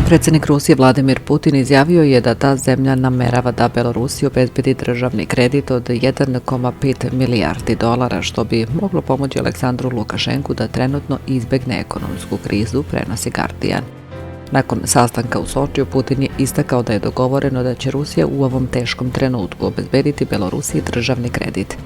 Predsjednik Rusije Vladimir Putin izjavio je da ta zemlja namerava da Belorusiji obezbedi državni kredit od 1,5 milijardi dolara, što bi moglo pomoći Aleksandru Lukašenku da trenutno izbegne ekonomsku krizu, prenosi Guardian. Nakon sastanka u Sočiju, Putin je istakao da je dogovoreno da će Rusija u ovom teškom trenutku obezbediti Belorusiji državni kredit.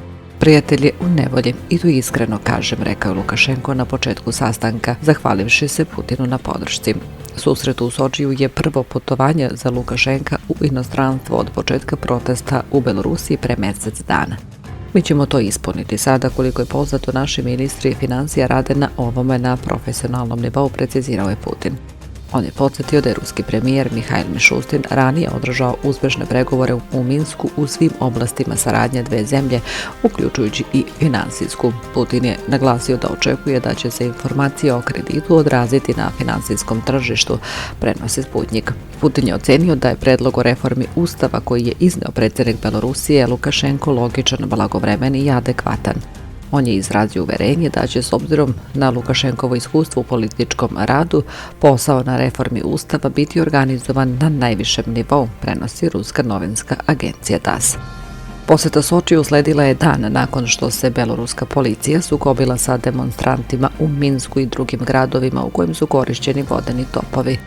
Prijatelj je u nevolji i tu iskreno kažem, rekao je Lukašenko na početku sastanka, zahvalivši se Putinu na podršci. Susret u Sočiju je prvo putovanje za Lukašenka u inostranstvo od početka protesta u Belorusiji pre mjesec dana. Mi ćemo to ispuniti sada, koliko je poznato, naši ministri financija rade na ovome na profesionalnom nivou, precizirao je Putin. On je podsjetio da je ruski premijer Mihail Mišustin ranije održao uspješne pregovore u Minsku u svim oblastima saradnje dve zemlje, uključujući i finansijsku. Putin je naglasio da očekuje da će se informacije o kreditu odraziti na finansijskom tržištu, prenosi Sputnik. Putin je ocenio da je predlog o reformi ustava koji je izneo predsjednik Belorusije Lukašenko logičan, blagovremen i adekvatan. On je izrazio uverenje da će, s obzirom na Lukašenkovo iskustvo u političkom radu, posao na reformi ustava biti organizovan na najvišem nivou, prenosi ruska novinska agencija TASS. Posjeta Sočiju usledila je dan nakon što se beloruska policija sukobila sa demonstrantima u Minsku i drugim gradovima u kojim su korišćeni vodeni topovi.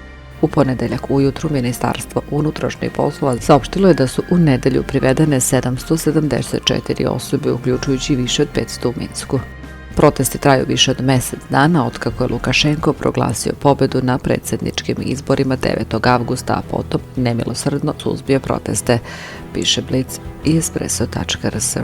U ponedeljak ujutru Ministarstvo unutrašnjih poslova saopštilo je da su u nedelju privedene 774 osobe, uključujući više od 500 u Minsku. Protesti traju više od mjesec dana otkako je Lukašenko proglasio pobedu na predsjedničkim izborima 9. avgusta, a potom nemilosrdno suzbio proteste, piše Blic i Espresso.rs.